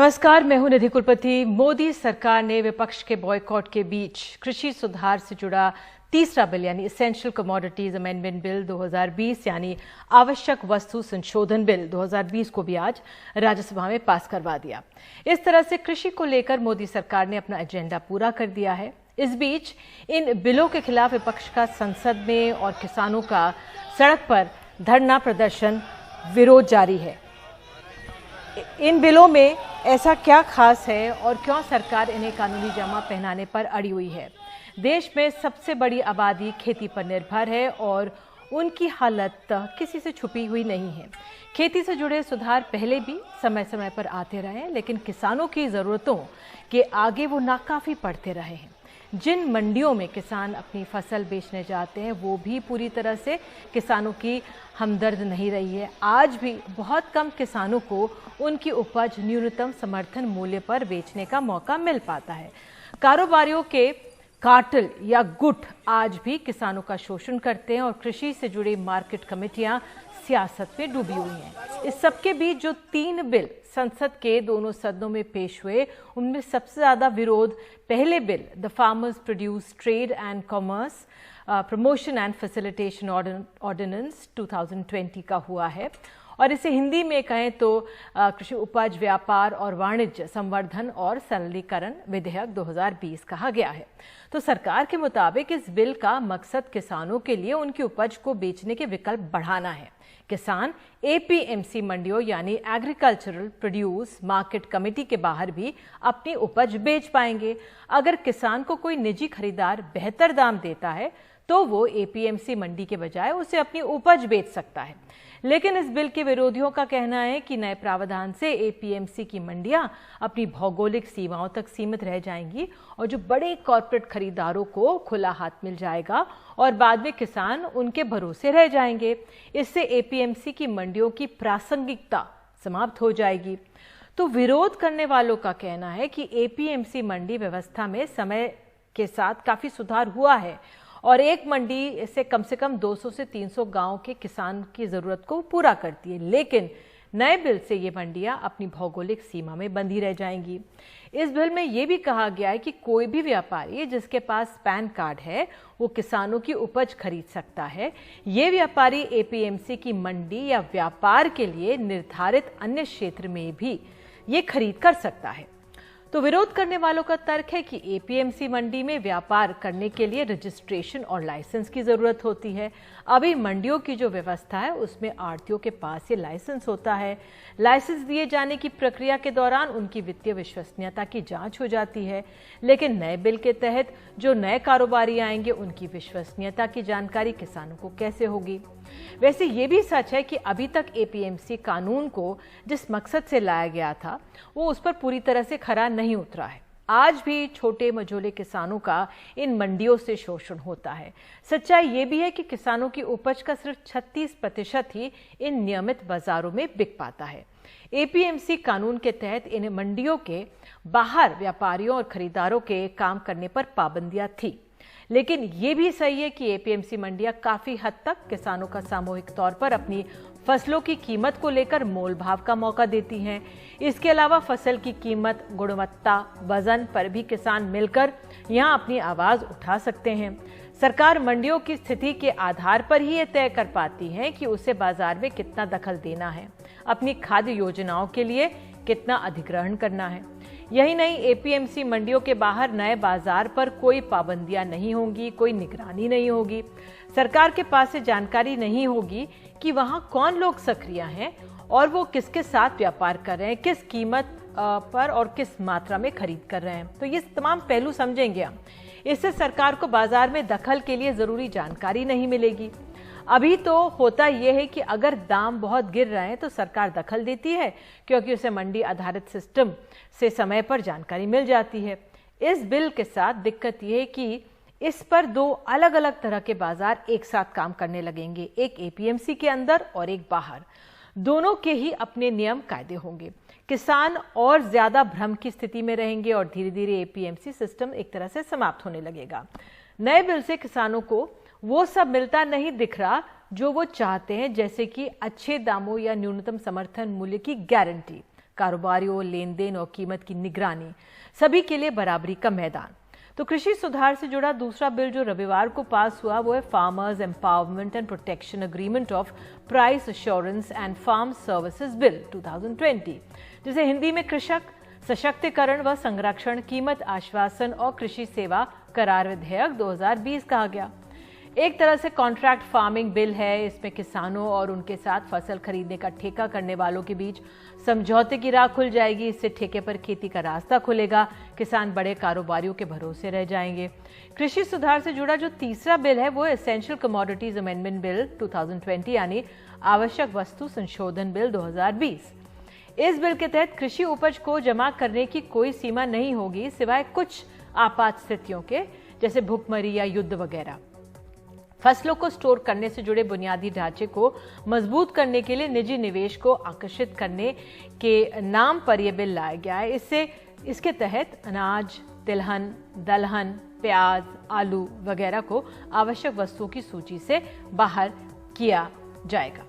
नमस्कार, मैं हूं निधि कुलपति। मोदी सरकार ने विपक्ष के बॉयकॉट के बीच कृषि सुधार से जुड़ा तीसरा बिल यानी एसेंशियल कमोडिटीज अमेंडमेंट बिल 2020 यानी आवश्यक वस्तु संशोधन बिल 2020 को भी आज राज्यसभा में पास करवा दिया। इस तरह से कृषि को लेकर मोदी सरकार ने अपना एजेंडा पूरा कर दिया है। इस बीच इन बिलों के खिलाफ विपक्ष का संसद में और किसानों का सड़क पर धरना प्रदर्शन विरोध जारी है। इन बिलों में ऐसा क्या खास है और क्यों सरकार इन्हें कानूनी जामा पहनाने पर अड़ी हुई है? देश में सबसे बड़ी आबादी खेती पर निर्भर है और उनकी हालत किसी से छुपी हुई नहीं है। खेती से जुड़े सुधार पहले भी समय समय पर आते रहे हैं, लेकिन किसानों की ज़रूरतों के आगे वो नाकाफ़ी पड़ते रहे हैं। जिन मंडियों में किसान अपनी फसल बेचने जाते हैं वो भी पूरी तरह से किसानों की हमदर्द नहीं रही है। आज भी बहुत कम किसानों को उनकी उपज न्यूनतम समर्थन मूल्य पर बेचने का मौका मिल पाता है। कारोबारियों के कार्टेल या गुट आज भी किसानों का शोषण करते हैं और कृषि से जुड़ी मार्केट कमेटियां सियासत में डूबी हुई हैं। इस सबके बीच जो 3 बिल संसद के दोनों सदनों में पेश हुए, उनमें सबसे ज्यादा विरोध पहले bill the farmers produce trade and commerce promotion and facilitation ordinance 2020 का हुआ है और इसे हिंदी में कहें तो कृषि उपज व्यापार और वाणिज्य संवर्धन और सरलीकरण विधेयक 2020 कहा गया है। तो सरकार के मुताबिक इस बिल का मकसद किसानों के लिए उनकी उपज को बेचने के विकल्प बढ़ाना है। किसान एपीएमसी मंडियों यानी एग्रीकल्चरल प्रोड्यूस मार्केट कमेटी के बाहर भी अपनी उपज बेच पाएंगे। अगर किसान को कोई निजी खरीदार बेहतर दाम देता है तो वो एपीएमसी मंडी के बजाय उसे अपनी उपज बेच सकता है। लेकिन इस बिल के विरोधियों का कहना है कि नए प्रावधान से एपीएमसी की मंडियां अपनी भौगोलिक सीमाओं तक सीमित रह जाएंगी और जो बड़े कॉर्पोरेट खरीदारों को खुला हाथ मिल जाएगा और बाद में किसान उनके भरोसे रह जाएंगे। इससे एपीएमसी की मंडियों की प्रासंगिकता समाप्त हो जाएगी। तो विरोध करने वालों का कहना है कि एपीएमसी मंडी व्यवस्था में समय के साथ काफी सुधार हुआ है और एक मंडी से कम 200 से 300 गांव के किसान की जरूरत को पूरा करती है। लेकिन नए बिल से ये मंडियां अपनी भौगोलिक सीमा में बंधी रह जाएंगी। इस बिल में ये भी कहा गया है कि कोई भी व्यापारी जिसके पास पैन कार्ड है वो किसानों की उपज खरीद सकता है। ये व्यापारी एपीएमसी की मंडी या व्यापार के लिए निर्धारित अन्य क्षेत्र में भी ये खरीद कर सकता है। तो विरोध करने वालों का तर्क है कि एपीएमसी मंडी में व्यापार करने के लिए रजिस्ट्रेशन और लाइसेंस की जरूरत होती है। अभी मंडियों की जो व्यवस्था है उसमें आढ़तियों के पास ये लाइसेंस होता है। लाइसेंस दिए जाने की प्रक्रिया के दौरान उनकी वित्तीय विश्वसनीयता की जांच हो जाती है। लेकिन नए बिल के तहत जो नए कारोबारी आएंगे उनकी विश्वसनीयता की जानकारी किसानों को कैसे होगी? वैसे ये भी सच है कि अभी तक एपीएमसी कानून को जिस मकसद से लाया गया था वो उस पर पूरी तरह से खरा नहीं उतरा है। आज भी छोटे मझोले किसानों का इन मंडियों से शोषण होता है। सच्चाई ये भी है कि किसानों की उपज का सिर्फ 36% ही इन नियमित बाजारों में बिक पाता है। एपीएमसी कानून के तहत इन मंडियों के बाहर व्यापारियों और खरीदारों के काम करने पर पाबंदियां थी। लेकिन ये भी सही है कि एपीएमसी मंडियां काफी हद तक किसानों का सामूहिक तौर पर अपनी फसलों की कीमत को लेकर मोल भाव का मौका देती हैं। इसके अलावा फसल की कीमत, गुणवत्ता, वजन पर भी किसान मिलकर यहां अपनी आवाज उठा सकते हैं। सरकार मंडियों की स्थिति के आधार पर ही ये तय कर पाती है कि उसे बाजार में कितना दखल देना है, अपनी खाद्य योजनाओं के लिए कितना अधिग्रहण करना है। यही नहीं, एपीएमसी मंडियों के बाहर नए बाजार पर कोई पाबंदियां नहीं होंगी, कोई निगरानी नहीं होगी। सरकार के पास से जानकारी नहीं होगी कि वहां कौन लोग सक्रिय हैं और वो किसके साथ व्यापार कर रहे हैं, किस कीमत पर और किस मात्रा में खरीद कर रहे हैं। तो ये तमाम पहलू समझेंगे हम। इससे सरकार को बाजार में दखल के लिए जरूरी जानकारी नहीं मिलेगी। अभी तो होता यह है कि अगर दाम बहुत गिर रहे हैं तो सरकार दखल देती है क्योंकि उसे मंडी आधारित सिस्टम से समय पर जानकारी मिल जाती है। इस बिल के साथ दिक्कत यह है कि इस पर 2 अलग अलग तरह के बाजार एक साथ काम करने लगेंगे, एक एपीएमसी के अंदर और एक बाहर। दोनों के ही अपने नियम कायदे होंगे। किसान और ज्यादा भ्रम की स्थिति में रहेंगे और धीरे धीरे एपीएमसी सिस्टम एक तरह से समाप्त होने लगेगा। नए बिल से किसानों को वो सब मिलता नहीं दिख रहा जो वो चाहते हैं, जैसे कि अच्छे दामों या न्यूनतम समर्थन मूल्य की गारंटी। कारोबारियों, लेन देन और कीमत की निगरानी, सभी के लिए बराबरी का मैदान। तो कृषि सुधार से जुड़ा दूसरा बिल जो रविवार को पास हुआ वो है farmers empowerment and protection agreement of price assurance and farm services bill 2020, जिसे हिंदी में कृषक सशक्तिकरण व संरक्षण, कीमत आश्वासन और कृषि सेवा करार विधेयक 2020 कहा गया। एक तरह से कॉन्ट्रैक्ट फार्मिंग बिल है। इसमें किसानों और उनके साथ फसल खरीदने का ठेका करने वालों के बीच समझौते की राह खुल जाएगी। इससे ठेके पर खेती का रास्ता खुलेगा, किसान बड़े कारोबारियों के भरोसे रह जाएंगे। कृषि सुधार से जुड़ा जो तीसरा बिल है वो एसेंशियल कमोडिटीज अमेंडमेंट बिल 2020 यानी आवश्यक वस्तु संशोधन बिल 2020। इस बिल के तहत कृषि उपज को जमा करने की कोई सीमा नहीं होगी सिवाय कुछ आपात स्थितियों के, जैसे भुखमरी या युद्ध वगैरह। फसलों को स्टोर करने से जुड़े बुनियादी ढांचे को मजबूत करने के लिए निजी निवेश को आकर्षित करने के नाम पर यह बिल लाया गया है। इसके तहत अनाज, तिलहन, दलहन, प्याज, आलू वगैरह को आवश्यक वस्तुओं की सूची से बाहर किया जाएगा।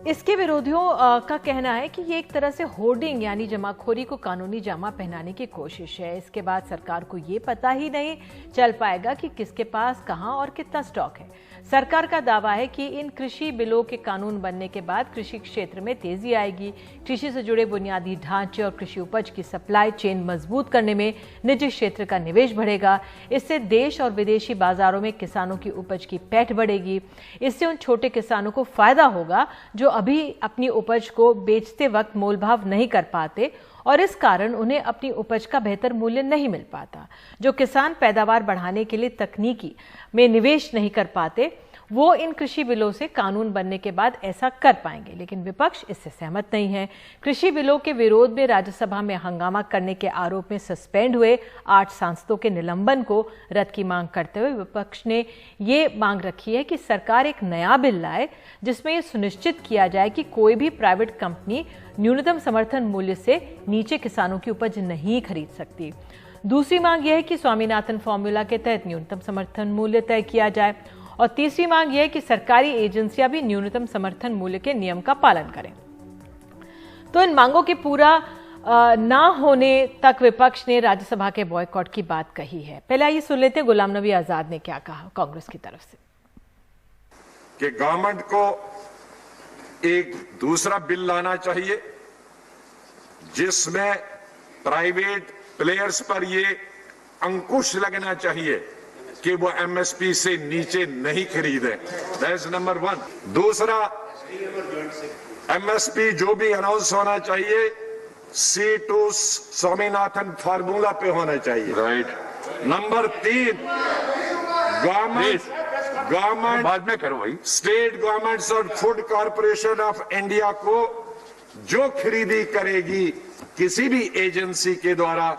इसके विरोधियों का कहना है कि ये एक तरह से होर्डिंग यानी जमाखोरी को कानूनी जामा पहनाने की कोशिश है। इसके बाद सरकार को ये पता ही नहीं चल पाएगा कि किसके पास कहां और कितना स्टॉक है। सरकार का दावा है कि इन कृषि बिलों के कानून बनने के बाद कृषि क्षेत्र में तेजी आएगी, कृषि से जुड़े बुनियादी ढांचे और कृषि उपज की सप्लाई चेन मजबूत करने में निजी क्षेत्र का निवेश बढ़ेगा। इससे देश और विदेशी बाजारों में किसानों की उपज की पैठ बढ़ेगी। इससे उन छोटे किसानों को फायदा होगा जो अभी अपनी उपज को बेचते वक्त मोलभाव नहीं कर पाते और इस कारण उन्हें अपनी उपज का बेहतर मूल्य नहीं मिल पाता। जो किसान पैदावार बढ़ाने के लिए तकनीकी में निवेश नहीं कर पाते वो इन कृषि बिलों से कानून बनने के बाद ऐसा कर पाएंगे, लेकिन विपक्ष इससे सहमत नहीं है। कृषि बिलों के विरोध में राज्यसभा में हंगामा करने के आरोप में सस्पेंड हुए 8 सांसदों के निलंबन को रद्द की मांग करते हुए विपक्ष ने ये मांग रखी है कि सरकार एक नया बिल लाए जिसमें यह सुनिश्चित किया जाए कि कोई भी प्राइवेट कंपनी न्यूनतम समर्थन मूल्य से नीचे किसानों की उपज नहीं खरीद सकती। दूसरी मांग यह है कि स्वामीनाथन फॉर्मूला के तहत न्यूनतम समर्थन मूल्य तय किया जाए और तीसरी मांग यह है कि सरकारी एजेंसियां भी न्यूनतम समर्थन मूल्य के नियम का पालन करें। तो इन मांगों के पूरा ना होने तक विपक्ष ने राज्यसभा के बॉयकॉट की बात कही है। पहले आइए सुन लेते गुलाम नबी आजाद ने क्या कहा कांग्रेस की तरफ से। कि गवर्नमेंट को एक दूसरा बिल लाना चाहिए जिसमें प्राइवेट प्लेयर्स पर ये अंकुश लगना चाहिए कि वो एमएसपी से नीचे नहीं खरीदे। That is number 1। दूसरा, एमएसपी जो भी अनाउंस होना चाहिए C2 स्वामीनाथन फार्मूला पे होना चाहिए। राइट। नंबर 3, गवर्नमेंट बाद में करो भाई, स्टेट गवर्नमेंट्स और फूड कॉर्पोरेशन ऑफ इंडिया को जो खरीदी करेगी किसी भी एजेंसी के द्वारा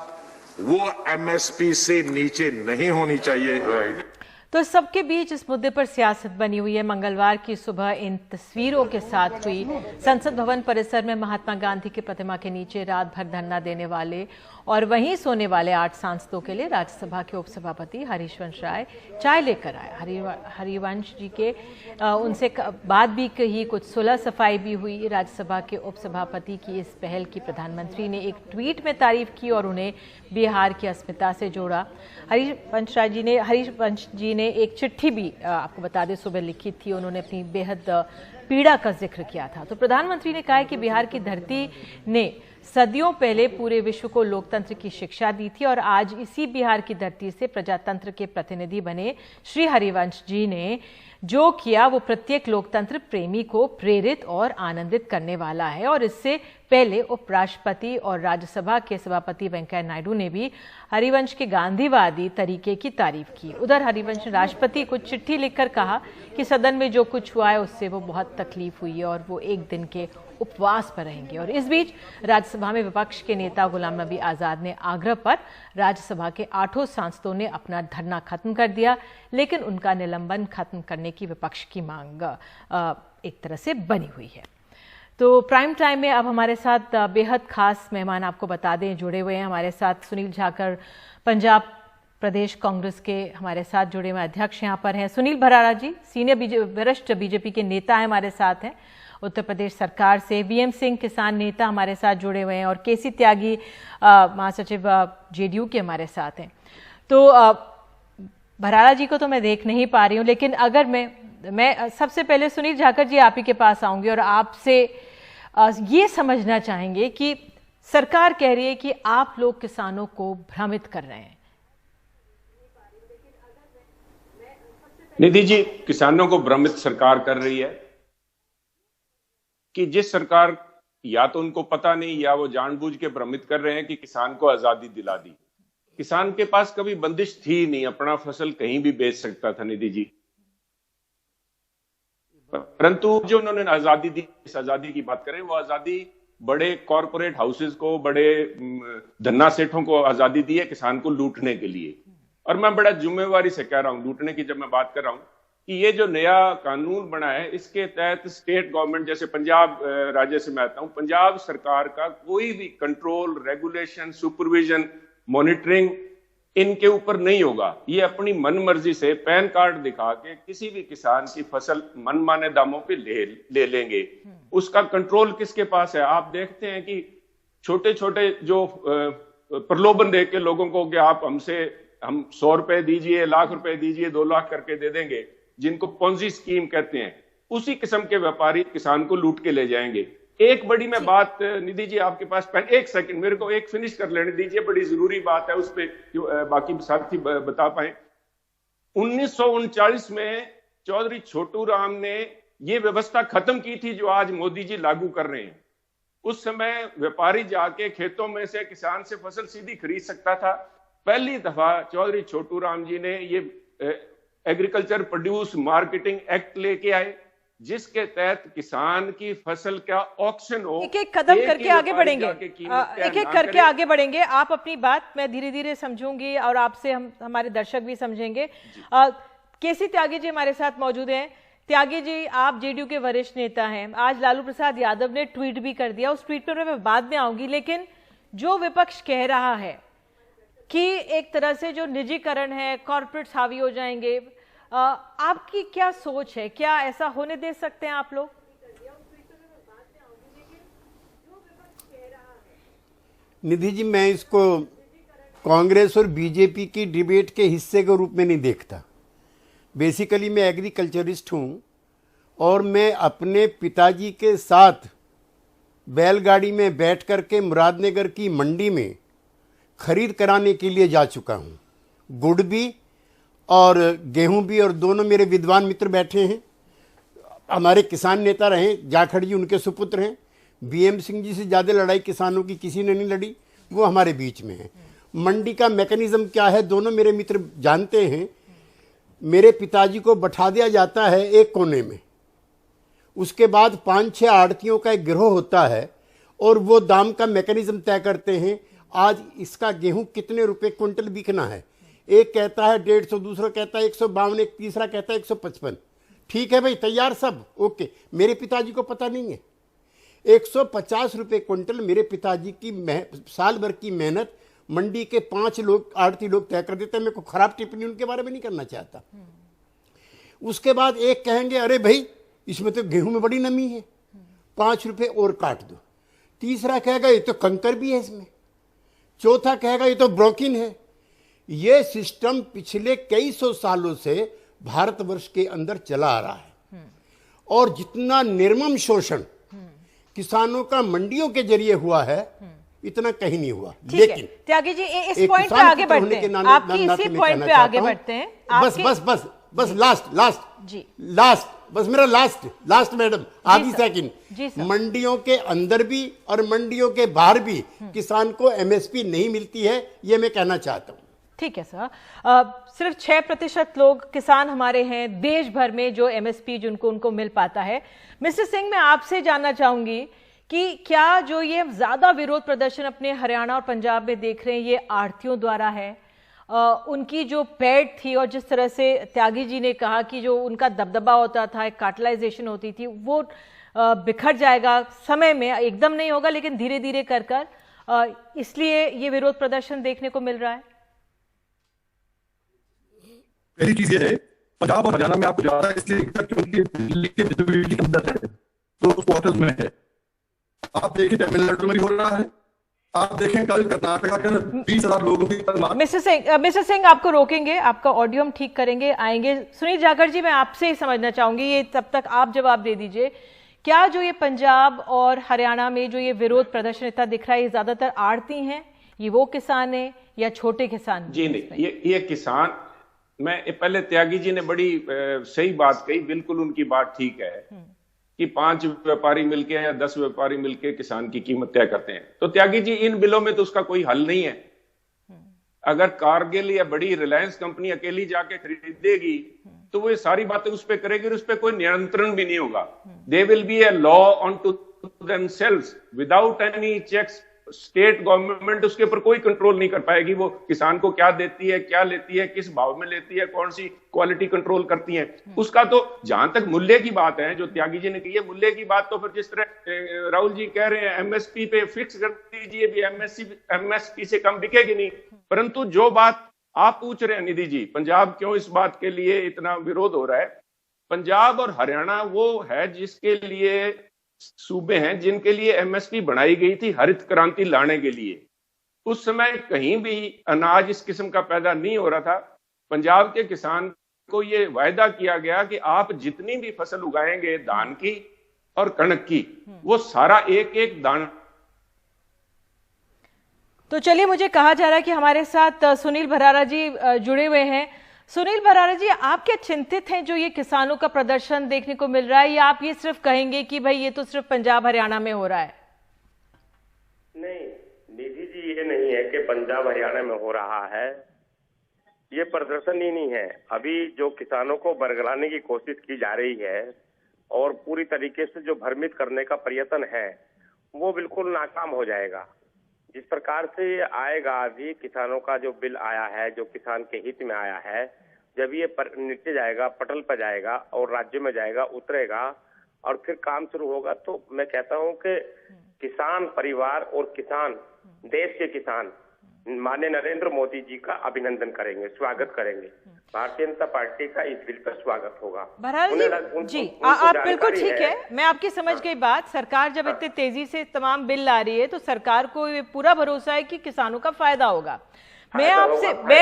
वो एमएसपी से नीचे नहीं होनी चाहिए। तो सबके बीच इस मुद्दे पर सियासत बनी हुई है। मंगलवार की सुबह इन तस्वीरों के साथ हुई संसद भवन परिसर में महात्मा गांधी की प्रतिमा के नीचे रात भर धरना देने वाले और वहीं सोने वाले 8 सांसदों के लिए राज्यसभा के उपसभापति हरिवंश राय चाय लेकर आए। हरिवंश जी के उनसे बात भी कही, कुछ सुलह सफाई भी हुई। राज्यसभा के उपसभापति की इस पहल की प्रधानमंत्री ने एक ट्वीट में तारीफ की और उन्हें बिहार की अस्मिता से जोड़ा। हरिवंश जी ने एक चिट्ठी भी आपको बता दें सुबह लिखी थी। उन्होंने अपनी बेहद पीड़ा का जिक्र किया था। तो प्रधानमंत्री ने कहा कि बिहार की धरती ने सदियों पहले पूरे विश्व को लोकतंत्र की शिक्षा दी थी और आज इसी बिहार की धरती से प्रजातंत्र के प्रतिनिधि बने श्री हरिवंश जी ने जो किया वो प्रत्येक लोकतंत्र प्रेमी को प्रेरित और आनंदित करने वाला है। और इससे पहले उपराष्ट्रपति और राज्यसभा के सभापति वेंकैया नायडू ने भी हरिवंश के गांधीवादी तरीके की तारीफ की। उधर हरिवंश राष्ट्रपति को चिट्ठी लिखकर कहा कि सदन में जो कुछ हुआ है उससे वो बहुत तकलीफ हुई है और वो एक दिन के उपवास पर रहेंगे। और इस बीच राज्यसभा में विपक्ष के नेता गुलाम नबी आजाद ने आग्रह पर राज्यसभा के 8 सांसदों ने अपना धरना खत्म कर दिया, लेकिन उनका निलंबन खत्म करने की विपक्ष की मांग एक तरह से बनी हुई है। तो प्राइम टाइम में अब हमारे साथ बेहद खास मेहमान आपको बता दें जुड़े हुए हैं। हमारे साथ सुनील झाकर पंजाब प्रदेश कांग्रेस के हमारे साथ जुड़े हुए अध्यक्ष यहाँ पर हैं। सुनील भराड़ा जी सीनियर वरिष्ठ बीजेपी के नेता हैं, हमारे साथ हैं। उत्तर प्रदेश सरकार से। वीएम सिंह किसान नेता हमारे साथ जुड़े हुए हैं और केसी त्यागी महासचिव जेडीयू के हमारे साथ हैं। तो भराड़ा जी को तो मैं देख नहीं पा रही हूँ, लेकिन अगर मैं सबसे पहले सुनील जाखड़ जी आप ही के पास आऊंगी और आपसे ये समझना चाहेंगे कि सरकार कह रही है कि आप लोग किसानों को भ्रमित कर रहे हैं। निधि जी, किसानों को भ्रमित सरकार कर रही है कि जिस सरकार या तो उनको पता नहीं या वो जानबूझ के भ्रमित कर रहे हैं कि किसान को आजादी दिला दी। किसान के पास कभी बंदिश थी नहीं, अपना फसल कहीं भी बेच सकता था निधि जी। परंतु जो उन्होंने आजादी दी, इस आजादी की बात करें, वो आजादी बड़े कॉरपोरेट हाउसेस को, बड़े धन्ना सेठों को आजादी दी है किसान को लूटने के लिए। और मैं बड़ा जिम्मेवारी से कह रहा हूं, लूटने की जब मैं बात कर रहा हूं, कि ये जो नया कानून बना है इसके तहत स्टेट गवर्नमेंट, जैसे पंजाब राज्य से मैं आता हूं, पंजाब सरकार का कोई भी कंट्रोल, रेगुलेशन, सुपरविजन, मॉनिटरिंग इनके ऊपर नहीं होगा। ये अपनी मनमर्जी से पैन कार्ड दिखा के किसी भी किसान की फसल मनमाने दामों पे ले लेंगे। उसका कंट्रोल किसके पास है? आप देखते हैं कि छोटे छोटे जो प्रलोभन दे के लोगों को कि आप हम 100 रुपए दीजिए, 1 लाख रुपए दीजिए, 2 लाख करके दे देंगे, जिनको पोंजी स्कीम कहते हैं, उसी किस्म के व्यापारी किसान को लूट के ले जाएंगे। एक बड़ी मैं बात निधि जी आपके पास, एक सेकंड मेरे को एक फिनिश कर लेने दीजिए, बड़ी जरूरी बात है, उस पर बाकी साथी बता पाए। 1939 में चौधरी छोटू राम ने ये व्यवस्था खत्म की थी जो आज मोदी जी लागू कर रहे हैं। उस समय व्यापारी जाके खेतों में से किसान से फसल सीधी खरीद सकता था। पहली दफा चौधरी छोटू राम जी ने ये एग्रीकल्चर प्रोड्यूस मार्केटिंग एक्ट लेके आए, जिसके तहत किसान की फसल का ऑक्शन हो। एक एक कदम करके आगे बढ़ेंगे, एक एक करके आगे बढ़ेंगे। आप अपनी बात मैं धीरे धीरे समझूंगी और आपसे हमारे दर्शक भी समझेंगे। केसी त्यागी जी हमारे साथ मौजूद हैं। त्यागी जी, आप जेडीयू के वरिष्ठ नेता हैं। आज लालू प्रसाद यादव ने ट्वीट भी कर दिया, उस ट्वीट पर मैं बाद में आऊंगी, लेकिन जो विपक्ष कह रहा है कि एक तरह से जो निजीकरण है, कॉर्पोरेट्स हावी हो जाएंगे, आपकी क्या सोच है? क्या ऐसा होने दे सकते हैं आप लोग? निधि जी, मैं इसको कांग्रेस और बीजेपी की डिबेट के हिस्से के रूप में नहीं देखता। बेसिकली मैं एग्रीकल्चरिस्ट हूं और मैं अपने पिताजी के साथ बैलगाड़ी में बैठ करके मुरादनगर की मंडी में खरीद कराने के लिए जा चुका हूं। गुड़ भी और गेहूं भी, और दोनों मेरे विद्वान मित्र बैठे हैं। हमारे किसान नेता रहे जाखड़ जी, उनके सुपुत्र हैं। वीएम सिंह जी से ज़्यादा लड़ाई किसानों की किसी ने नहीं लड़ी, वो हमारे बीच में है। मंडी का मैकेनिज्म क्या है दोनों मेरे मित्र जानते हैं। मेरे पिताजी को बैठा दिया जाता है एक कोने में, उसके बाद 5-6 आड़तियों का एक गिरोह होता है और वो दाम का मैकेनिज्म तय करते हैं। आज इसका गेहूं कितने रुपए क्विंटल बिकना है, एक कहता है 150, दूसरा कहता है 152, एक तीसरा कहता है 155। ठीक है भाई, तैयार सब ओके। मेरे पिताजी को पता नहीं है। 150 रुपए क्विंटल मेरे पिताजी की साल भर की मेहनत मंडी के 5 लोग, आड़ती लोग तय कर देते हैं। मेरे को खराब टिप्पणी उनके बारे में नहीं करना चाहता। उसके बाद एक कहेंगे अरे भाई इसमें तो गेहूं में बड़ी नमी है, 5 रुपए और काट दो। तीसरा कहेगा ये तो कंकर भी है इसमें। चौथा कहेगा ये तो ब्रोकिन है। ये सिस्टम पिछले कई सौ सालों से भारतवर्ष के अंदर चला आ रहा है और जितना निर्मम शोषण किसानों का मंडियों के जरिए हुआ है इतना कहीं नहीं हुआ। लेकिन त्यागी जी इस पॉइंट पे आगे बढ़ते हैं, आपकी इसी पॉइंट पे आगे बढ़ते हैं। बस बस बस बस लास्ट बस मेरा लास्ट मैडम, आधी सेकंड। मंडियों के अंदर भी और मंडियों के बाहर भी किसान को एमएसपी नहीं मिलती है, ये मैं कहना चाहता हूं। ठीक है सर, सिर्फ 6% लोग किसान हमारे हैं देश भर में जो एमएसपी जिनको उनको मिल पाता है। मिस्टर सिंह, मैं आपसे जानना चाहूंगी कि क्या जो ये ज्यादा विरोध प्रदर्शन अपने हरियाणा और पंजाब में देख रहे हैं ये आढ़तियों द्वारा है? उनकी जो पैड थी और जिस तरह से त्यागी जी ने कहा कि जो उनका दबदबा होता था, एक कार्टलाइजेशन होती थी, वो बिखर जाएगा समय में, एकदम नहीं होगा लेकिन धीरे धीरे कर इसलिए ये विरोध प्रदर्शन देखने को मिल रहा है। पहली चीज ये है, पंजाब और हरियाणा में आपको ज्यादा इसलिए दिखता है कि उनकी दिल्ली के विजिबिलिटी अंदर है, जो उस क्वार्टर्स में है। आप देखें तमिलनाडु में भी हो रहा है, आप देखें कल कर्नाटका के 20,000 लोगों की। मिस्टर सिंह आपको रोकेंगे, आपका ऑडियो हम ठीक करेंगे, आएंगे। सुनील जाखड़ जी, मैं आपसे ही समझना चाहूंगी, ये तब तक आप जवाब दे दीजिए, क्या जो ये पंजाब और हरियाणा में जो ये विरोध प्रदर्शन इतना दिख रहा है, ये ज्यादातर आड़ती हैं, ये वो किसान है या छोटे किसान? जी नहीं, ये किसान, मैं पहले त्यागी जी ने बड़ी सही बात कही, बिल्कुल उनकी बात ठीक है कि 5 व्यापारी मिलके या 10 व्यापारी मिलके किसान की कीमत तय करते हैं। तो त्यागी जी, इन बिलों में तो उसका कोई हल नहीं है। अगर कारगिल या बड़ी रिलायंस कंपनी अकेली जाके खरीदेगी तो वो ये सारी बातें उस पर करेगी और उस पर कोई नियंत्रण भी नहीं होगा। They will be a law on to themselves without any checks. State government उसके ऊपर कोई कंट्रोल नहीं कर पाएगी। वो किसान को क्या देती है, क्या लेती है, किस भाव में लेती है, कौन सी क्वालिटी कंट्रोल करती है, उसका तो जहां तक मूल्य की बात है, जो त्यागी जी ने कही है मूल्य की बात, तो फिर जिस तरह राहुल जी कह रहे हैं एमएसपी पे फिक्स कर दीजिए, भी एमएसपी से कम बिकेगी नहीं। परंतु जो बात आप पूछ रहे हैं निधि जी, पंजाब क्यों इस बात के लिए इतना विरोध हो रहा है, पंजाब और हरियाणा वो है जिसके लिए सूबे हैं जिनके लिए एमएसपी बनाई गई थी हरित क्रांति लाने के लिए। उस समय कहीं भी अनाज इस किस्म का पैदा नहीं हो रहा था। पंजाब के किसान को ये वायदा किया गया कि आप जितनी भी फसल उगाएंगे धान की और कणक की, वो सारा एक एक दाना। तो चलिए, मुझे कहा जा रहा है कि हमारे साथ सुनील भरारा जी जुड़े हुए हैं। सुनील भरारा जी, आप क्या चिंतित हैं जो ये किसानों का प्रदर्शन देखने को मिल रहा है, या आप ये सिर्फ कहेंगे कि भाई ये तो सिर्फ पंजाब हरियाणा में हो रहा है? नहीं निधि जी, ये नहीं है कि पंजाब हरियाणा में हो रहा है, ये प्रदर्शन ही नहीं है। अभी जो किसानों को बरगलाने की कोशिश की जा रही है और पूरी तरीके से जो भ्रमित करने का प्रयत्न है, वो बिल्कुल नाकाम हो जाएगा। जिस प्रकार से आएगा, अभी किसानों का जो बिल आया है, जो किसान के हित में आया है, जब ये नीचे जाएगा, पटल पर जाएगा और राज्य में जाएगा, उतरेगा और फिर काम शुरू होगा, तो मैं कहता हूं कि किसान परिवार और किसान, देश के किसान माननीय नरेंद्र मोदी जी का अभिनंदन करेंगे, स्वागत करेंगे। भारतीय जनता पार्टी का इस बिल पर स्वागत होगा। बहरहाल जी, आप बिल्कुल ठीक है, मैं आपकी समझ गई बात। सरकार जब इतनी तेजी से तमाम बिल ला रही है तो सरकार को ये पूरा भरोसा है कि किसानों का फायदा होगा। मैं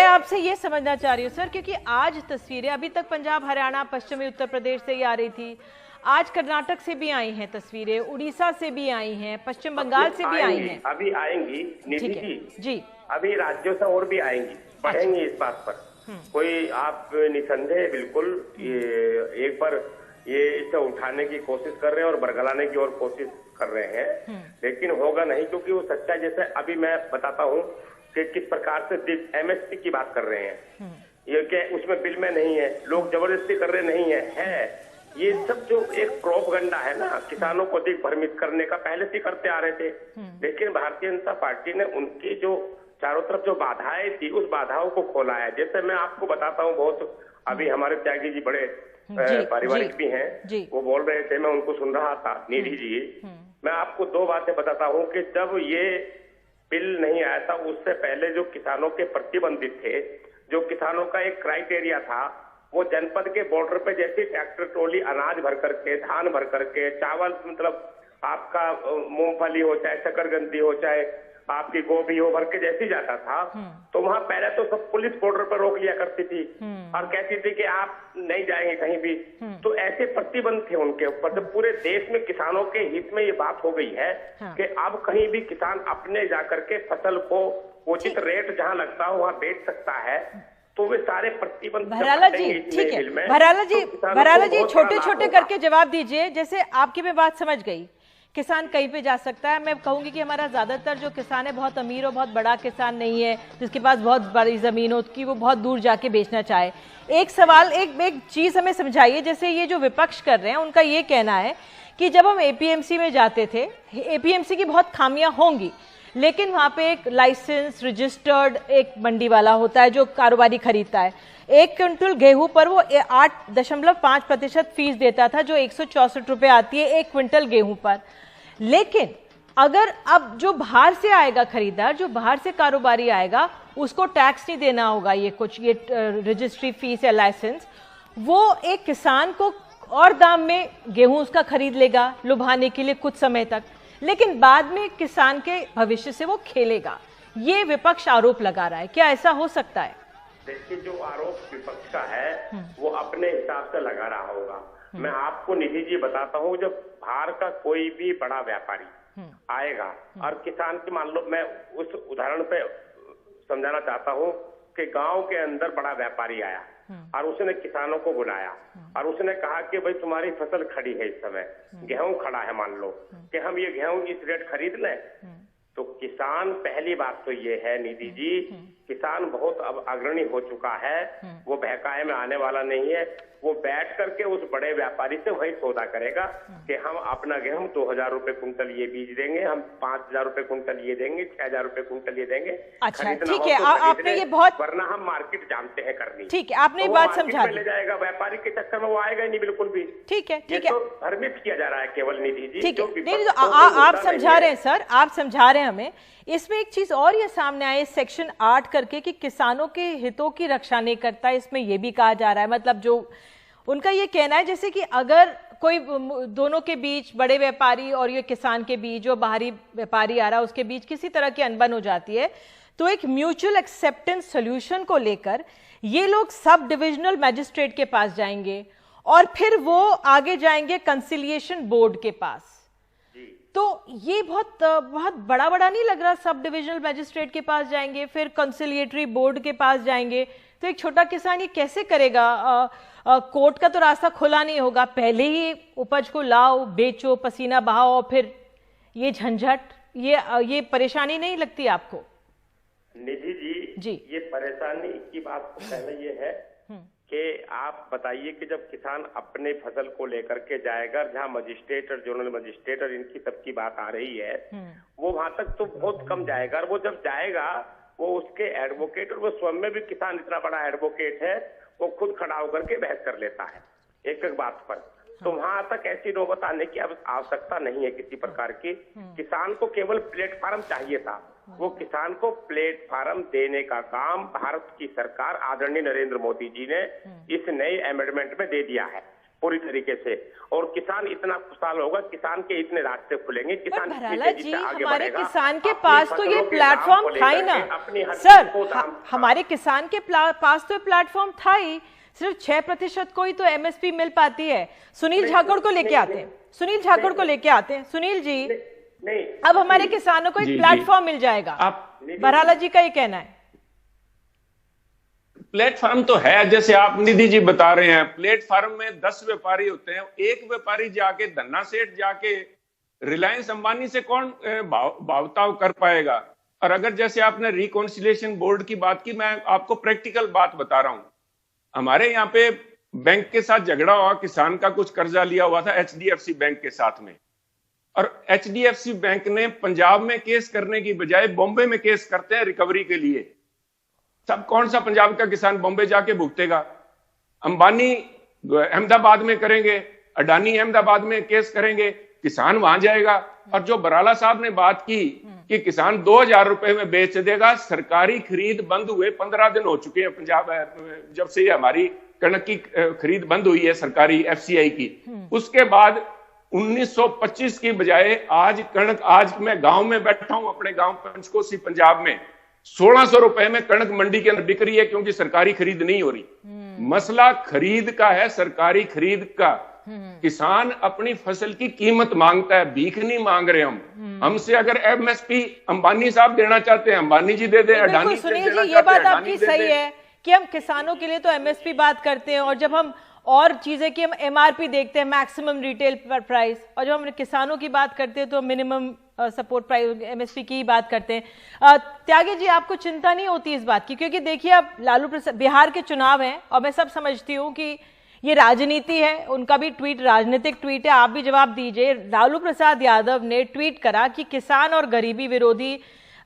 आपसे ये समझना चाह रही हूँ सर, क्योंकि आज तस्वीरें, अभी तक पंजाब हरियाणा पश्चिमी उत्तर प्रदेश से ही आ रही थी, आज कर्नाटक से भी आई हैं तस्वीरें, उड़ीसा से भी आई हैं, पश्चिम बंगाल से भी आई हैं, अभी आएंगी निधि जी, अभी राज्यों से और भी आएंगी, बढ़ेंगी। इस बात पर कोई आप निसंदेह बिल्कुल ये एक बार ये इसे उठाने की कोशिश कर रहे हैं और बरगलाने की और कोशिश कर रहे हैं, लेकिन होगा नहीं, क्योंकि वो सच्चाई, जैसे अभी मैं बताता हूँ कि किस प्रकार से एमएसपी की बात कर रहे हैं, ये क्या उसमें बिल में नहीं है, लोग जबरदस्ती कर रहे नहीं है। ये सब जो एक प्रोपगंडा है ना, किसानों को अधिक भ्रमित करने का पहले से करते आ रहे थे, लेकिन भारतीय जनता पार्टी ने उनकी जो चारों तरफ जो बाधाएं थी, उस बाधाओं को खोला है। जैसे मैं आपको बताता हूँ, बहुत अभी हमारे त्यागी जी बड़े पारिवारिक भी हैं, वो बोल रहे थे, मैं उनको सुन रहा था निधि जी। मैं आपको 2 बातें बताता हूँ कि जब ये बिल नहीं आया था, उससे पहले जो किसानों के प्रतिबंधित थे, जो किसानों का एक क्राइटेरिया था, वो जनपद के बॉर्डर पे जैसी ट्रैक्टर ट्रॉली अनाज भर करके, धान भर करके, चावल, मतलब आपका मूंगफली हो, चाहे शकरकंदी हो, चाहे आपकी गोभी हो, भर के जैसी जाता था, तो वहां पहले तो सब पुलिस बॉर्डर पर रोक लिया करती थी और कहती थी कि आप नहीं जाएंगे कहीं भी। तो ऐसे प्रतिबंध थे उनके ऊपर। जब पूरे देश में किसानों के हित में ये बात हो गई है कि अब कहीं भी किसान अपने जाकर के फसल को उचित रेट जहां लगता हो वहां बेच सकता है, तो वे सारे प्रतिबंध। भराला जी ठीक है, भराला जी छोटे छोटे करके जवाब दीजिए। जैसे आपकी मैं बात समझ गई, किसान कहीं पे जा सकता है। मैं कहूंगी कि हमारा ज्यादातर जो किसान है बहुत अमीर और बहुत बड़ा किसान नहीं है, जिसके पास बहुत बड़ी जमीन हो कि वो बहुत दूर जाके बेचना चाहे। एक सवाल, एक चीज हमें समझाइए, जैसे ये जो विपक्ष कर रहे हैं उनका ये कहना है कि जब हम एपीएमसी में जाते थे, एपीएमसी की बहुत खामियां होंगी, लेकिन वहां पे एक लाइसेंस रजिस्टर्ड एक मंडी वाला होता है जो कारोबारी खरीदता है। 1 क्विंटल गेहूं पर वो 8.5% फीस देता था, जो 164 रुपए आती है 1 क्विंटल गेहूं पर। लेकिन अगर अब जो बाहर से आएगा खरीदार, जो बाहर से कारोबारी आएगा, उसको टैक्स नहीं देना होगा, ये कुछ ये रजिस्ट्री फीस या लाइसेंस, वो एक किसान को और दाम में गेहूं उसका खरीद लेगा लुभाने के लिए कुछ समय तक, लेकिन बाद में किसान के भविष्य से वो खेलेगा। ये विपक्ष आरोप लगा रहा है, क्या ऐसा हो सकता है? देखिए, जो आरोप विपक्ष का है वो अपने हिसाब से लगा रहा होगा। मैं आपको निधि जी बताता हूँ, जब बाहर का कोई भी बड़ा व्यापारी आएगा और किसान की, मान लो मैं उस उदाहरण पे समझाना चाहता हूँ कि गांव के अंदर बड़ा व्यापारी आया और उसने किसानों को बुलाया और उसने कहा कि भाई तुम्हारी फसल खड़ी है, इस समय गेहूं खड़ा है, मान लो कि हम ये गेहूं इस रेट खरीद लें, तो किसान, पहली बात तो ये है निधि जी, किसान बहुत अब अग्रणी हो चुका है, वो बहकाए में आने वाला नहीं है। वो बैठ करके उस बड़े व्यापारी से वही सौदा करेगा कि हम अपना गेहूं 2000 रुपए कुंटल ये बीज देंगे, हम 5000 रुपए कुंटल ये देंगे, 6000 रुपए कुंटल ये देंगे। अच्छा, ठीक है, आपने ये बहुत, वरना हम मार्केट जानते हैं करनी। ठीक है, आपने ये बात समझा दी। ले जाएगा व्यापारी के चक्कर में, वो आएगा ही नहीं बिल्कुल भी। ठीक है, ठीक है, तो भ्रमित किया जा रहा है केवल निधि जी। ठीक है, नहीं तो आप समझा रहे हैं सर, आप समझा रहे हैं हमें। इसमें एक चीज और ये सामने आए सेक्शन 8 करके कि किसानों के हितों की रक्षा नहीं करता, इसमें ये भी कहा जा रहा है, मतलब जो उनका ये कहना है जैसे कि अगर कोई दोनों के बीच, बड़े व्यापारी और ये किसान के बीच, जो बाहरी व्यापारी आ रहा है उसके बीच किसी तरह की अनबन हो जाती है, तो एक म्यूचुअल एक्सेप्टेंस सॉल्यूशन को लेकर ये लोग सब डिविजनल मैजिस्ट्रेट के पास जाएंगे और फिर वो आगे जाएंगे कंसिलिएशन बोर्ड के पास। तो ये बहुत बड़ा नहीं लग रहा? सब डिविजनल मैजिस्ट्रेट के पास जाएंगे, फिर कंसिलिएटरी बोर्ड के पास जाएंगे, तो एक छोटा किसान ये कैसे करेगा? कोर्ट का तो रास्ता खुला नहीं होगा, पहले ही उपज को लाओ, बेचो, पसीना बहाओ, और फिर ये झंझट, ये परेशानी नहीं लगती आपको? निधि जी, ये परेशानी की बात तो पहले ये है कि आप बताइए कि जब किसान अपने फसल को लेकर के जाएगा, जहाँ मजिस्ट्रेट और जोनल मजिस्ट्रेट और इनकी सबकी बात आ रही है, वो वहां तक तो बहुत कम जाएगा। और वो जब जाएगा, वो उसके एडवोकेट, और वो स्वयं में भी किसान इतना बड़ा एडवोकेट है, वो खुद खड़ा होकर के बहस कर लेता है एक एक बात पर। तो वहां तक ऐसी नौबत आने की आवश्यकता नहीं है किसी प्रकार की। किसान को केवल प्लेटफार्म चाहिए था, वो किसान को प्लेटफार्म देने का काम भारत की सरकार आदरणीय नरेंद्र मोदी जी ने इस नए अमेंडमेंट में दे दिया है पूरी तरीके से। और किसान इतना खुशहाल होगा, किसान के इतने रास्ते खुलेंगे, किसान जी, हमारे किसान के पास तो ये प्लेटफॉर्म था ही ना सर, हमारे किसान के पास तो प्लेटफॉर्म था ही, सिर्फ 6% को ही तो एमएसपी मिल पाती है। सुनील झाकड़ को लेके आते हैं, सुनील झाकड़ को लेके आते हैं। सुनील जी, नहीं, अब हमारे किसानों को एक प्लेटफॉर्म मिल जाएगा, बराला जी का ये कहना है। प्लेटफॉर्म तो है, जैसे आप निधि जी बता रहे हैं, प्लेटफॉर्म में 10 व्यापारी होते हैं, एक व्यापारी जाके, धन्ना सेठ जाके रिलायंस अंबानी से कौन भावताव कर पाएगा? और अगर जैसे आपने रिकॉन्सिलिएशन बोर्ड की बात की, मैं आपको प्रैक्टिकल बात बता रहा हूं। हमारे यहाँ पे बैंक के साथ झगड़ा हुआ, किसान का कुछ कर्जा लिया हुआ था एचडीएफसी बैंक के साथ में, और एचडीएफसी बैंक ने पंजाब में केस करने की बजाय बॉम्बे में केस करते हैं रिकवरी के लिए। सब कौन सा पंजाब का किसान बॉम्बे जाके भुगतेगा? अंबानी अहमदाबाद में करेंगे, अडानी अहमदाबाद में केस करेंगे, किसान वहां जाएगा। और जो बराला साहब ने बात की कि किसान 2000 रुपए में बेच देगा, सरकारी खरीद बंद हुए 15 दिन हो चुके हैं पंजाब, जब से हमारी कणक की खरीद बंद हुई है सरकारी एफसीआई की। उसके बाद 1925 की बजाय आज कणक, आज मैं गांव में बैठा हूं, अपने गांव पंचकोसी पंजाब में 1600 रुपए में कणक मंडी के अंदर बिक रही है, क्योंकि सरकारी खरीद नहीं हो रही। मसला खरीद का है, सरकारी खरीद का। किसान अपनी फसल की कीमत मांगता है, भीख नहीं मांग रहे हम। हमसे अगर एमएसपी अंबानी साहब देना चाहते हैं, अंबानी जी दे दे, अडानी जी देना चाहते हैं, ये बात आपकी सही है कि हम किसानों के लिए तो एमएसपी बात करते हैं, और जब हम और चीजें कि हम एमआरपी देखते हैं, मैक्सिमम रिटेल प्राइस, और जब हम किसानों की बात करते हैं तो मिनिमम सपोर्ट प्राइस एमएसपी की ही बात करते हैं। त्यागी जी, आपको चिंता नहीं होती इस बात की? क्योंकि देखिए, अब लालू प्रसाद, बिहार के चुनाव हैं और मैं सब समझती हूँ कि ये राजनीति है, उनका भी ट्वीट राजनीतिक ट्वीट है, आप भी जवाब दीजिए। लालू प्रसाद यादव ने ट्वीट करा कि किसान और गरीबी विरोधी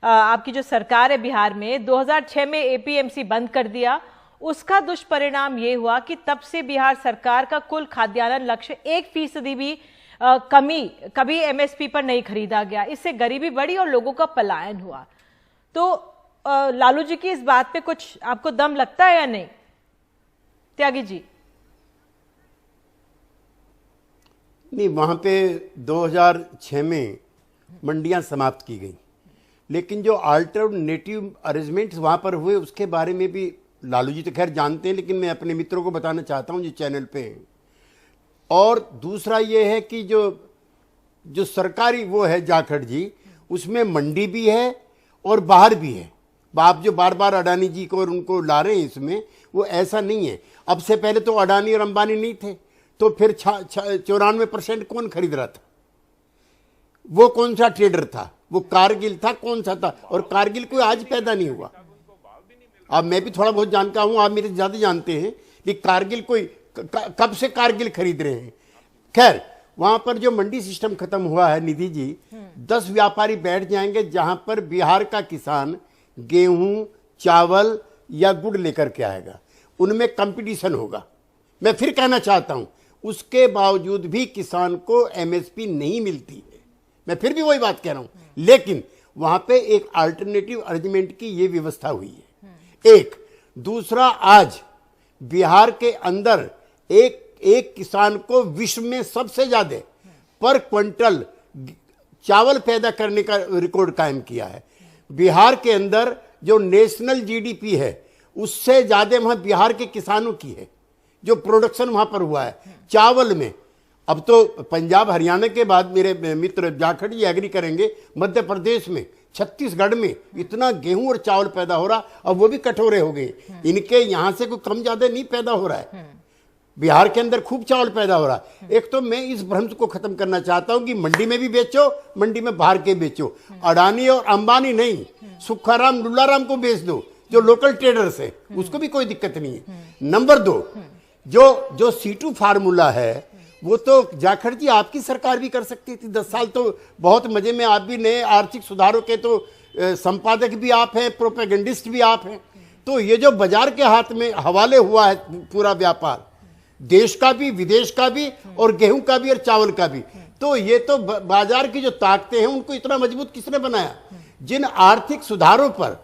आपकी जो सरकार है बिहार में, 2006 में एपीएमसी बंद कर दिया। उसका दुष्परिणाम ये हुआ कि तब से बिहार सरकार का कुल खाद्यान्न लक्ष्य 1% भी कभी एमएसपी पर नहीं खरीदा गया। इससे गरीबी बढ़ी और लोगों का पलायन हुआ। तो लालू जी की इस बात पे कुछ आपको दम लगता है या नहीं? त्यागी जी, नहीं, वहाँ पे 2006 में मंडियाँ समाप्त की गई, लेकिन जो अल्टरनेटिव अरेंजमेंट्स वहाँ पर हुए उसके बारे में भी लालू जी तो खैर जानते हैं, लेकिन मैं अपने मित्रों को बताना चाहता हूँ जो चैनल पे हैं। और दूसरा ये है कि जो सरकारी वो है जाखड़ जी, उसमें मंडी भी है और बाहर भी है। आप जो बार बार अडानी जी को और उनको ला रहे हैं इसमें, वो ऐसा नहीं है। अब से पहले तो अडानी और अंबानी नहीं थे, तो फिर 94% कौन खरीद रहा था? वो कौन सा ट्रेडर था? वो कारगिल था, कौन सा था? और कारगिल कोई आज पैदा नहीं हुआ। अब मैं भी थोड़ा बहुत जानता हूं, आप मेरे से ज्यादा जानते हैं कि कारगिल कोई कब से कारगिल खरीद रहे हैं। खैर, वहां पर जो मंडी सिस्टम खत्म हुआ है निधि जी, 10 व्यापारी बैठ जाएंगे जहां पर बिहार का किसान गेहूं, चावल या गुड़ लेकर के आएगा, उनमें कंपटीशन होगा। मैं फिर कहना चाहता हूं, उसके बावजूद भी किसान को एमएसपी नहीं मिलती है। मैं फिर भी वही बात कह रहा हूं, लेकिन वहां पे एक अल्टरनेटिव अरेंजमेंट की ये व्यवस्था हुई है। एक दूसरा, आज बिहार के अंदर एक किसान को विश्व में सबसे ज्यादा पर क्विंटल चावल पैदा करने का रिकॉर्ड कायम किया है। बिहार के अंदर जो नेशनल जीडीपी है उससे ज्यादा वहां बिहार के किसानों की है, जो प्रोडक्शन वहां पर हुआ है चावल में। अब तो पंजाब हरियाणा के बाद मेरे मित्र जाखड़ जी एग्री करेंगे, मध्य प्रदेश में, छत्तीसगढ़ में इतना गेहूं और चावल पैदा हो रहा, अब वो भी कटोरे हो गए। इनके यहां से कोई कम ज्यादा नहीं पैदा हो रहा है, बिहार के अंदर खूब चावल पैदा हो रहा है। एक तो मैं इस भ्रम को खत्म करना चाहता हूं कि मंडी में भी बेचो, मंडी में बाहर के बेचो। अडानी और अंबानी नहीं, सुखाराम लुल्लाराम को बेच दो, जो लोकल ट्रेडर्स है, उसको भी कोई दिक्कत नहीं है। नंबर 2, जो C2 फार्मूला है, वो तो जाखड़ जी आपकी सरकार भी कर सकती थी। 10 साल तो बहुत मजे में, आप भी नए आर्थिक सुधारों के तो संपादक भी आप हैं, प्रोपेगेंडिस्ट भी आप हैं। तो ये जो बाजार के हाथ में हवाले हुआ है पूरा व्यापार, देश का भी, विदेश का भी, और गेहूं का भी और चावल का भी, तो ये तो बाजार की जो ताकतें हैं उनको इतना मजबूत किसने बनाया? जिन आर्थिक सुधारों पर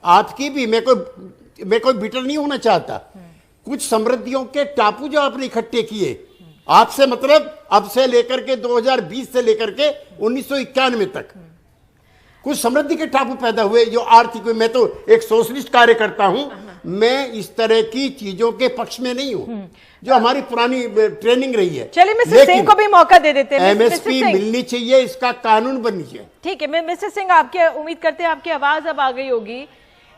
आपकी भी, मैं कोई बिटर नहीं होना चाहता, कुछ समृद्धियों के टापू जो आपने इकट्ठे किए, आपसे मतलब अब से लेकर के 2020 से लेकर के 1991 तक कुछ समृद्धि के टापू पैदा हुए जो आर्थिक। मैं तो एक सोशलिस्ट कार्यकर्ता हूं, मैं इस तरह की चीजों के पक्ष में नहीं हूं, जो हमारी पुरानी ट्रेनिंग रही है। चलिए मिस्टर सिंह को भी मौका दे देते हैं। एमएसपी मिलनी चाहिए, इसका कानून बननी चाहिए। ठीक है, मिस्टर सिंह, आपके उम्मीद करते हैं आपकी आवाज अब आ गई होगी।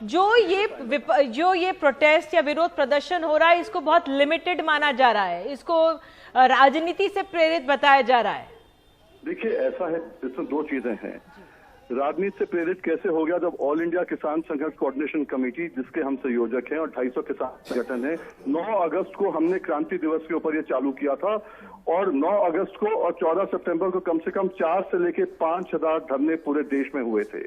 जो ये प्रोटेस्ट या विरोध प्रदर्शन हो रहा है, इसको बहुत लिमिटेड माना जा रहा है, इसको राजनीति से प्रेरित बताया जा रहा है। देखिए, ऐसा है, इसमें 2 चीजें हैं। राजनीति से प्रेरित कैसे हो गया? जब ऑल इंडिया किसान संघर्ष कोऑर्डिनेशन कमेटी, जिसके हम संयोजक हैं और 250 किसान संगठन है, 9 अगस्त को हमने क्रांति दिवस के ऊपर ये चालू किया था, और 9 अगस्त को और 14 सितंबर को कम से कम 4 से लेके 5,000 धरने पूरे देश में हुए थे।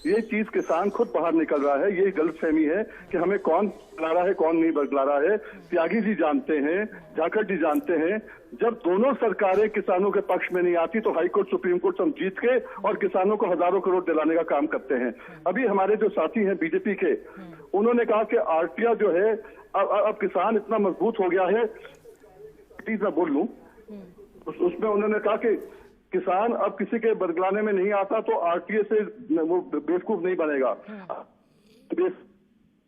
ये चीज किसान खुद बाहर निकल रहा है। ये गलतफहमी है कि हमें कौन बरगला रहा है, कौन नहीं बरगला रहा है। त्यागी जी जानते हैं, जाखड़ जी जानते हैं, जब दोनों सरकारें किसानों के पक्ष में नहीं आती तो हाईकोर्ट, सुप्रीम कोर्ट हम जीत के और किसानों को हजारों करोड़ दिलाने का काम करते हैं। अभी हमारे जो साथी हैं बीजेपी के, उन्होंने कहा कि आरटीआई जो है, अब किसान इतना मजबूत हो गया है, मैं बोल लूं, उसमें उन्होंने कहा कि किसान अब किसी के बरगलाने में नहीं आता तो आरटीआई से वो बेवकूफ नहीं बनेगा।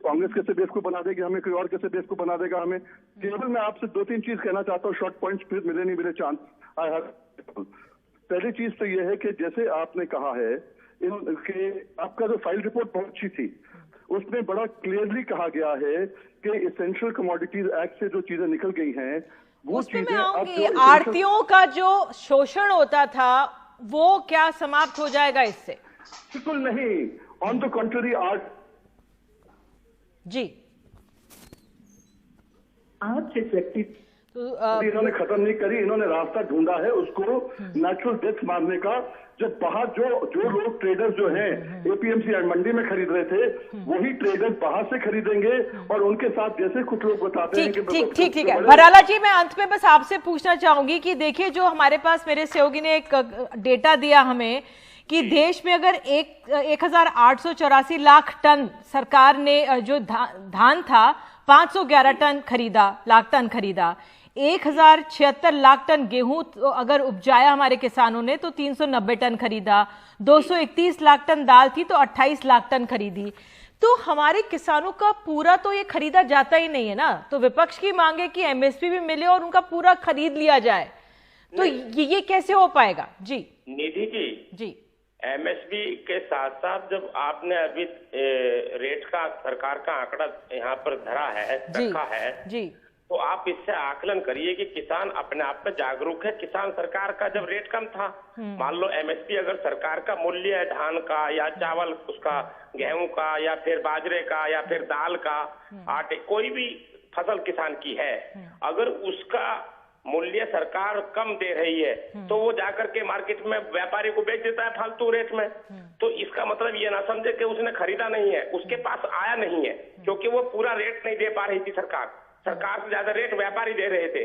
कांग्रेस कैसे बेवकूफ बना देगी हमें, कोई और कैसे बेवकूफ बना देगा हमें। केवल मैं आपसे 2-3 चीज कहना चाहता हूँ, शॉर्ट पॉइंट्स, फिर मिले नहीं मिले चांस। पहली चीज तो यह है कि जैसे आपने कहा है कि आपका जो फाइल रिपोर्ट बहुत अच्छी थी, उसमें बड़ा क्लियरली कहा गया है कि इसेंशियल कमोडिटीज एक्ट से जो चीजें निकल गई हैं, वो चीजें अब आड़तियों का जो शोषण होता था वो क्या समाप्त हो जाएगा इससे? बिल्कुल नहीं, ऑन द कंट्री जी, आज जिस व्यक्ति इन्होंने खत्म नहीं करी, इन्होंने रास्ता ढूंढा है उसको नेचुरल डेथ मारने का। जब बाहर जो लोग ट्रेडर जो हैं एपीएमसी मंडी में खरीद रहे थे, वही ट्रेडर बाहर से खरीदेंगे और उनके साथ जैसे कुछ लोग बताते हैं कि ठीक है। भराला जी, मैं अंत में बस आपसे पूछना चाहूंगी कि देखिए, जो हमारे पास मेरे सहयोगी ने एक डेटा दिया हमें कि देश में अगर 1,884 लाख टन सरकार ने जो धान था 511 लाख टन खरीदा, 1076 लाख टन गेहूं तो अगर उपजाया हमारे किसानों ने तो 390 टन खरीदा, 231 लाख टन दाल थी तो 28 लाख टन खरीदी। तो हमारे किसानों का पूरा तो ये खरीदा जाता ही नहीं है ना। तो विपक्ष की मांग है कि एमएसपी भी मिले और उनका पूरा खरीद लिया जाए, तो ये कैसे हो पाएगा? जी निधि जी, एमएसपी के साथ साथ जब आपने अभी रेट का सरकार का आंकड़ा यहाँ पर धरा है, रखा है जी, तो आप इससे आकलन करिए कि किसान अपने आप में जागरूक है। किसान सरकार का जब रेट कम था, मान लो एमएसपी अगर सरकार का मूल्य है धान का या चावल उसका, गेहूं का या फिर बाजरे का या फिर दाल का, आटे, कोई भी फसल किसान की है, अगर उसका मूल्य सरकार कम दे रही है तो वो जाकर के मार्केट में व्यापारी को बेच देता है फालतू रेट में। तो इसका मतलब ये ना समझे कि उसने खरीदा नहीं है, उसके पास आया नहीं है, क्योंकि वो पूरा रेट नहीं दे पा रही थी सरकार से ज्यादा रेट व्यापारी दे रहे थे।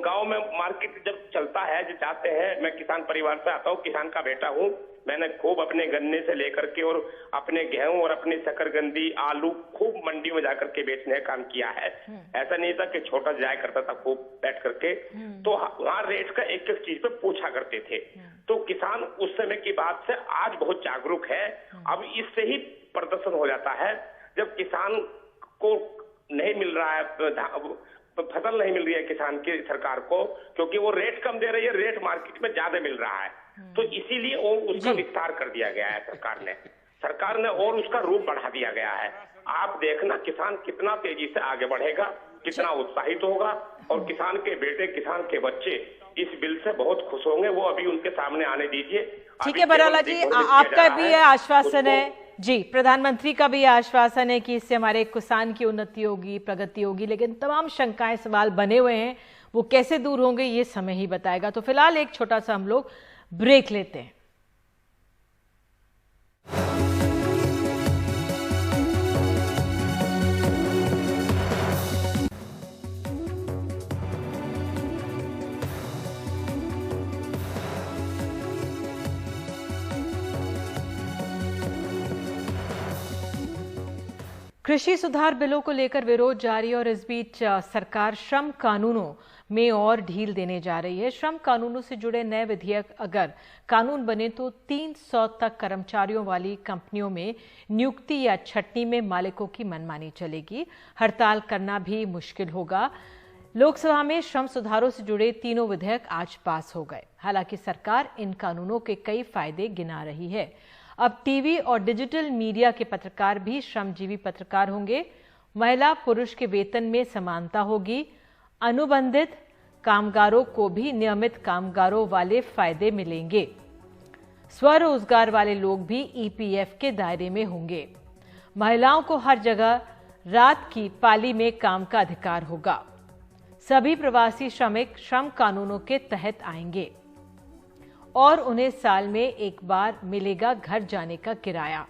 गांव में मार्केट जब चलता है, जो चाहते हैं, मैं किसान परिवार से आता हूँ, किसान का बेटा हूँ, मैंने खूब अपने गन्ने से लेकर के और अपने गेहूं और अपनी शकरकंदी, आलू खूब मंडी में जाकर के बेचने का काम किया है। ऐसा नहीं था कि छोटा जाया करता था खूब बैठ करके, तो वहाँ रेट का एक एक चीज पे पूछा करते थे। तो किसान उस समय की बात से आज बहुत जागरूक है। अब इससे ही प्रदर्शन हो जाता है, जब किसान को नहीं मिल रहा है, फसल नहीं मिल रही है किसान की सरकार को, क्योंकि वो रेट कम दे रही है, रेट मार्केट में ज्यादा मिल रहा है। तो इसीलिए और उसका विस्तार कर दिया गया है सरकार ने और उसका रूप बढ़ा दिया गया है। आप देखना किसान कितना तेजी से आगे बढ़ेगा, कितना उत्साहित होगा, और किसान के बेटे, किसान के बच्चे इस बिल से बहुत खुश होंगे। वो अभी उनके सामने आने दीजिए। ठीक है बराला जी, आपका भी यह आश्वासन है जी, प्रधानमंत्री का भी आश्वासन है कि इससे हमारे किसान की उन्नति होगी, प्रगति होगी, लेकिन तमाम शंकाएं, सवाल बने हुए हैं, वो कैसे दूर होंगे ये समय ही बताएगा। तो फिलहाल एक छोटा सा हम लोग ब्रेक लेते हैं। कृषि सुधार बिलों को लेकर विरोध जारी, और इस बीच सरकार श्रम कानूनों में और ढील देने जा रही है। श्रम कानूनों से जुड़े नए विधेयक अगर कानून बने तो 300 तक कर्मचारियों वाली कंपनियों में नियुक्ति या छटनी में मालिकों की मनमानी चलेगी। हड़ताल करना भी मुश्किल होगा। लोकसभा में श्रम सुधारों से जुड़े तीनों विधेयक आज पास हो गए। हालांकि सरकार इन कानूनों के कई फायदे गिना रही है। अब टीवी और डिजिटल मीडिया के पत्रकार भी श्रमजीवी पत्रकार होंगे। महिला पुरुष के वेतन में समानता होगी। अनुबंधित कामगारों को भी नियमित कामगारों वाले फायदे मिलेंगे। स्वरोजगार वाले लोग भी ईपीएफ के दायरे में होंगे। महिलाओं को हर जगह रात की पाली में काम का अधिकार होगा। सभी प्रवासी श्रमिक श्रम कानूनों के तहत आएंगे और उन्हें साल में एक बार मिलेगा घर जाने का किराया।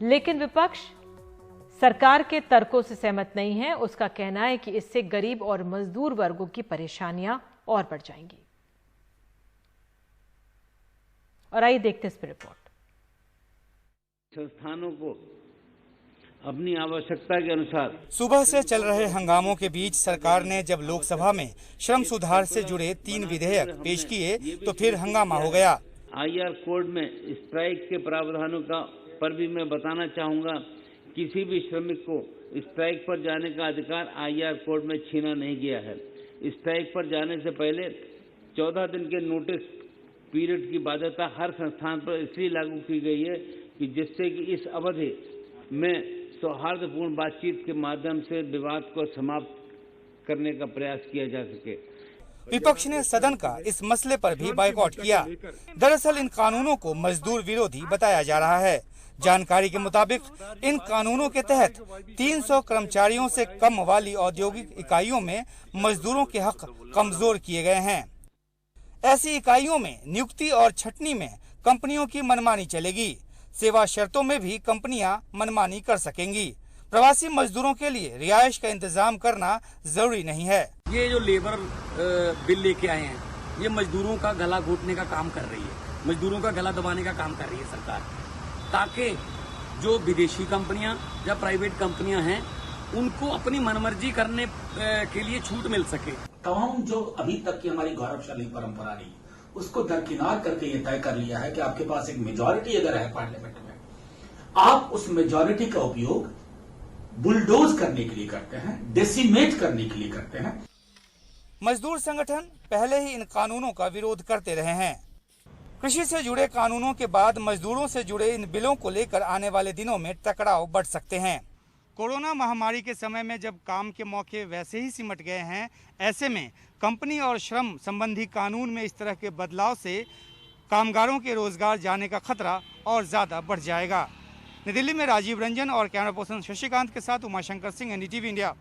लेकिन विपक्ष सरकार के तर्कों से सहमत नहीं है। उसका कहना है कि इससे गरीब और मजदूर वर्गों की परेशानियां और बढ़ जाएंगी। और आइए देखते हैं इस पर रिपोर्ट। संस्थानों को अपनी आवश्यकता के अनुसार सुबह से चल रहे हंगामों के बीच सरकार ने जब लोकसभा में श्रम सुधार से जुड़े 3 विधेयक पेश किए तो फिर हंगामा हो गया। आईआर कोड में स्ट्राइक के प्रावधानों का पर भी मैं बताना चाहूँगा, किसी भी श्रमिक को स्ट्राइक पर जाने का अधिकार आईआर कोड में छीना नहीं गया है। स्ट्राइक पर जाने से पहले 14 दिन के नोटिस पीरियड की बाध्यता हर संस्थान पर इसलिए लागू की गई है कि जिससे कि इस अवधि में सौहार्दपूर्ण बातचीत के माध्यम से विवाद को समाप्त करने का प्रयास किया जा सके। विपक्ष ने सदन का इस मसले पर भी बायकॉट किया। दरअसल इन कानूनों को मजदूर विरोधी बताया जा रहा है। जानकारी के मुताबिक इन कानूनों के तहत 300 कर्मचारियों से कम वाली औद्योगिक इकाइयों में मजदूरों के हक कमजोर किए गए हैं। ऐसी इकाइयों में नियुक्ति और छटनी में कंपनियों की मनमानी चलेगी। सेवा शर्तों में भी कंपनियां मनमानी कर सकेंगी। प्रवासी मजदूरों के लिए रिहाइश का इंतजाम करना जरूरी नहीं है। ये जो लेबर बिल लेके आए हैं, ये मजदूरों का गला घोटने का काम कर रही है, मजदूरों का गला दबाने का काम कर रही है सरकार, ताकि जो विदेशी कंपनियां या प्राइवेट कंपनियां हैं उनको अपनी मनमर्जी करने के लिए छूट मिल सके। तमाम जो अभी तक की हमारी गौरवशाली परंपरा रही उसको दरकिनार करके ये तय कर लिया है कि आपके पास एक मेजॉरिटी अगर है पार्लियामेंट में, आप उस मेजॉरिटी का उपयोग बुलडोज करने के लिए करते हैं, डेसिमेट करने के लिए करते हैं। मजदूर संगठन पहले ही इन कानूनों का विरोध करते रहे हैं। कृषि से जुड़े कानूनों के बाद मजदूरों से जुड़े इन बिलों को लेकर आने वाले दिनों में टकराव बढ़ सकते हैं। कोरोना महामारी के समय में जब काम के मौके वैसे ही सिमट गए हैं, ऐसे में कंपनी और श्रम संबंधी कानून में इस तरह के बदलाव से कामगारों के रोजगार जाने का खतरा और ज्यादा बढ़ जाएगा। नई दिल्ली में राजीव रंजन और कैमरा पर्सन शशिकांत के साथ उमाशंकर सिंह, NDTV इंडिया।